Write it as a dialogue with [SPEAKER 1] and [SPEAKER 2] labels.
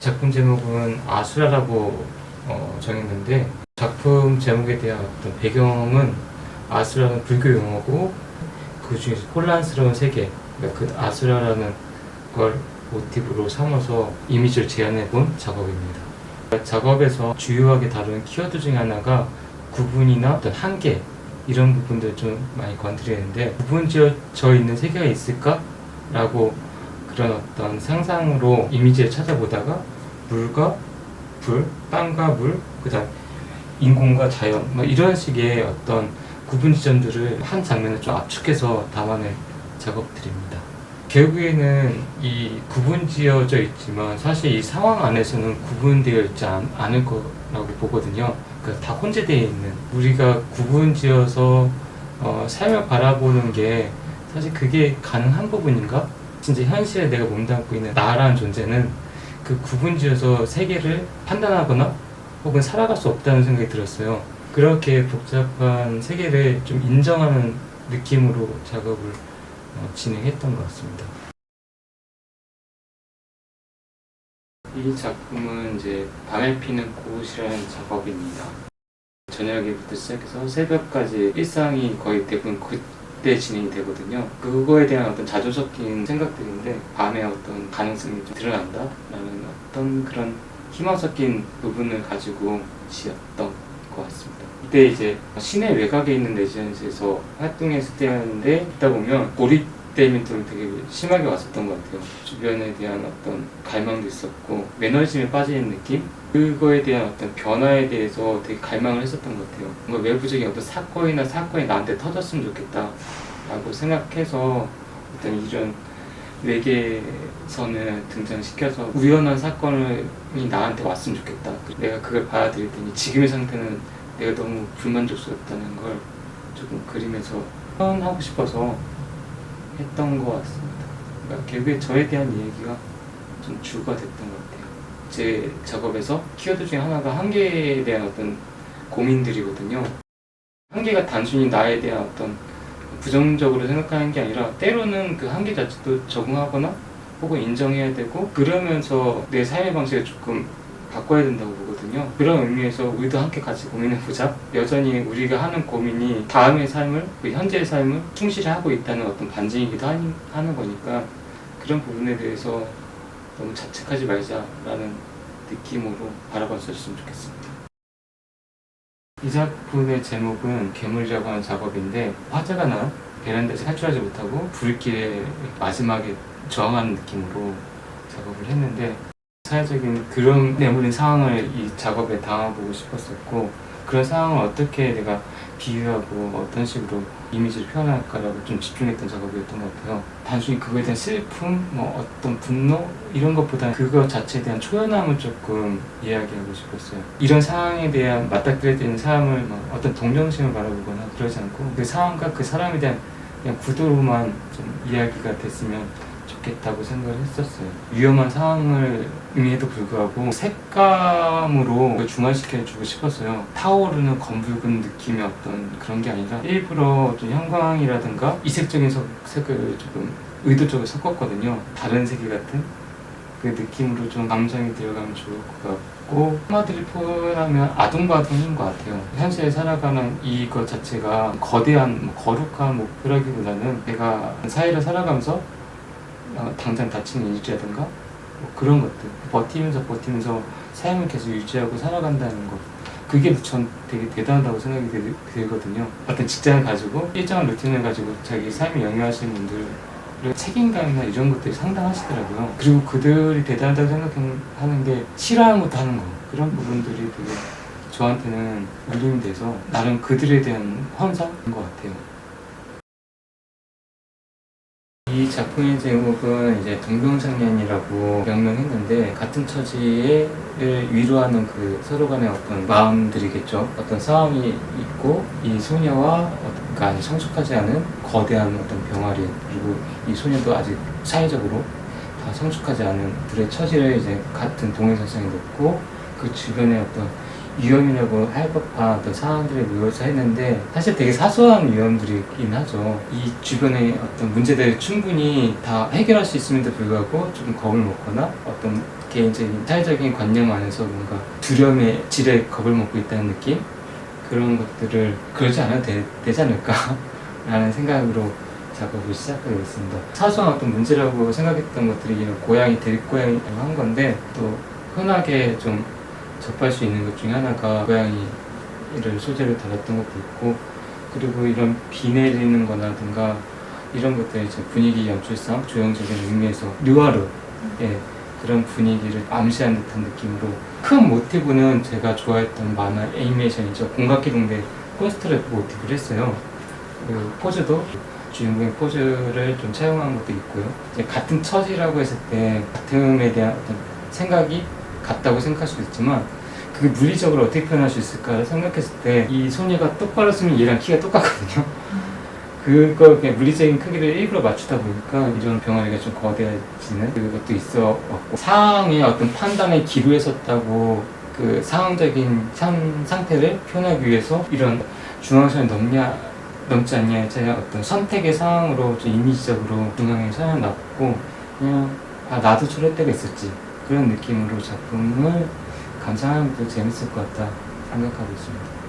[SPEAKER 1] 작품 제목은 아수라라고 정했는데, 작품 제목에 대한 어떤 배경은 아수라는 불교 용어고 그 중에서 혼란스러운 세계, 그러니까 그 아수라라는 걸 모티브로 삼아서 이미지를 재현해 본 작업입니다. 작업에서 주요하게 다루는 키워드 중에 하나가 구분이나 어떤 한계, 이런 부분들 좀 많이 건드리는데, 구분지어져 있는 세계가 있을까? 라고 그런 어떤 상상으로 이미지를 찾아보다가 물과 불, 땅과 물, 그 다음 인공과 자연, 뭐 이런 식의 어떤 구분 지점들을 한 장면에 좀 압축해서 담아낸 작업들입니다. 결국에는 이 구분지어져 있지만 사실 이 상황 안에서는 구분되어 있지 않을 거라고 보거든요. 그러니까 다 혼재되어 있는, 우리가 구분지어서 삶을 바라보는 게 사실 그게 가능한 부분인가? 진짜 현실에 내가 몸담고 있는 나라는 존재는 그 구분지어서 세계를 판단하거나 혹은 살아갈 수 없다는 생각이 들었어요. 그렇게 복잡한 세계를 좀 인정하는 느낌으로 작업을 진행했던 것 같습니다. 이 작품은 이제 밤에 피는 꽃이라는 작업입니다. 저녁에부터 시작해서 새벽까지 일상이 거의 대부분 그때 진행이 되거든요. 그거에 대한 어떤 자주 섞인 생각들인데, 밤에 어떤 가능성이 좀 드러난다라는 어떤 그런 희망 섞인 부분을 가지고 지었던 것 같습니다. 이때 이제 시내 외곽에 있는 레지던스에서 활동했을 때였는데, 있다 보면 고립됨이 좀 되게 심하게 왔었던 것 같아요. 주변에 대한 어떤 갈망도 있었고 매너리즘에 빠지는 느낌? 그거에 대한 어떤 변화에 대해서 되게 갈망을 했었던 것 같아요. 뭔가 외부적인 어떤 사건이 나한테 터졌으면 좋겠다 라고 생각해서 어떤 이런 외계선을 등장시켜서 우연한 사건이 나한테 왔으면 좋겠다. 내가 그걸 받아들일 테니 지금의 상태는 내가 너무 불만족스럽다는 걸 조금 그림에서 표현하고 싶어서 했던 것 같습니다. 그러니까 결국에 저에 대한 이야기가 좀 주가 됐던 것 같아요. 제 작업에서 키워드 중에 하나가 한계에 대한 어떤 고민들이거든요. 한계가 단순히 나에 대한 어떤 부정적으로 생각하는 게 아니라, 때로는 그 한계 자체도 적응하거나 혹은 인정해야 되고, 그러면서 내 삶의 방식을 조금 바꿔야 된다고 보거든요. 그런 의미에서 우리도 함께 같이 고민해보자. 여전히 우리가 하는 고민이 다음의 삶을, 현재의 삶을 충실히 하고 있다는 어떤 반증이기도 하는 거니까, 그런 부분에 대해서 너무 자책하지 말자라는 느낌으로 바라봤었으면 좋겠습니다. 이 작품의 제목은 괴물이라고 하는 작업인데, 화재가 난 베란다에서 탈출하지 못하고 불길에 마지막에 저항하는 느낌으로 작업을 했는데, 사회적인 그런 내몰린 상황을 이 작업에 담아보고 싶었었고, 그런 상황을 어떻게 내가 비유하고 어떤 식으로 이미지를 표현할까라고 좀 집중했던 작업이었던 것 같아요. 단순히 그거에 대한 슬픔, 어떤 분노 이런 것보다 그거 자체에 대한 초연함을 조금 이야기하고 싶었어요. 이런 상황에 대한 맞닥뜨려야 되는 사람을 어떤 동정심을 바라보거나 그러지 않고, 그 상황과 그 사람에 대한 그냥 구도로만 좀 이야기가 됐으면 좋겠다고 생각을 했었어요. 위험한 상황임에도 불구하고 색감으로 중화시켜주고 싶었어요. 타오르는 검붉은 느낌의 어떤 그런 게 아니라, 일부러 좀 형광이라든가 이색적인 색을 조금 의도적으로 섞었거든요. 다른 세계 같은 그 느낌으로 좀 감정이 들어가면 좋을 것 같고, 한마디로 표현하면 아둥바둥인 것 같아요. 현실에 살아가는 이것 자체가 거대한 거룩한 목표라기보다는 내가 사회를 살아가면서 당장 다치는 일이라든가 그런 것들 버티면서 삶을 계속 유지하고 살아간다는 것, 그게 전 되게 대단하다고 생각이 들거든요. 어떤 직장을 가지고 일정한 루틴을 가지고 자기 삶을 영위하시는 분들의 책임감이나 이런 것들이 상당하시더라고요. 그리고 그들이 대단하다고 생각하는 게 싫어하는 것도 하는 거, 그런 부분들이 되게 저한테는 울림이 돼서 나름 그들에 대한 환상인 것 같아요. 이 작품의 제목은 이제 동병상련이라고 명명했는데, 같은 처지를 위로하는 그 서로 간의 어떤 마음들이겠죠. 어떤 싸움이 있고, 이 소녀와 아직 성숙하지 않은 거대한 어떤 병아리, 그리고 이 소녀도 아직 사회적으로 다 성숙하지 않은 둘의 처지를 이제 같은 동해선상에 놓고, 그 주변에 어떤 위험이라고 할 법한 어떤 상황들을 묘사했는데, 사실 되게 사소한 위험들이긴 하죠. 이 주변의 어떤 문제들을 충분히 다 해결할 수 있음에도 불구하고 조금 겁을 먹거나 어떤 개인적인 사회적인 관념 안에서 뭔가 두려움의 질에 겁을 먹고 있다는 느낌? 그런 것들을 그러지 않아도 되지 않을까 라는 생각으로 작업을 시작하게 됐습니다. 사소한 어떤 문제라고 생각했던 것들이 이런 고양이, 대립고양이라고 한 건데 또 흔하게 좀 접할 수 있는 것 중에 하나가 고양이를 소재로 다뤘던 것도 있고, 그리고 이런 비 내리는 거라든가 이런 것들이 이제 분위기 연출상 조형적인 의미에서 느와르 그런 분위기를 암시한 듯한 느낌으로, 큰 모티브는 제가 좋아했던 만화 애니메이션이죠. 공각기동대 콘스트를 모티브를 했어요. 그 포즈도 주인공의 포즈를 좀 차용한 것도 있고요. 이제 같은 처지라고 했을 때 같음에 대한 어떤 생각이 같다고 생각할 수도 있지만 그게 물리적으로 어떻게 표현할 수 있을까를 생각했을 때 이 소녀가 똑바로 쓰면 얘랑 키가 똑같거든요. 그걸 그냥 물리적인 크기를 일부러 맞추다 보니까 이런 병아리가 좀 거대해지는 그것도 있어왔고, 상황의 어떤 판단에 기로에 섰다고 그 상황적인 상태를 표현하기 위해서 이런 중앙선을 넘지 않냐에 대한 어떤 선택의 상황으로 좀 이미지적으로 중앙에 서야놨고, 그냥 나도 저럴 때가 있었지 그런 느낌으로 작품을 감상하는 것도 재밌을 것 같다 생각하고 있습니다.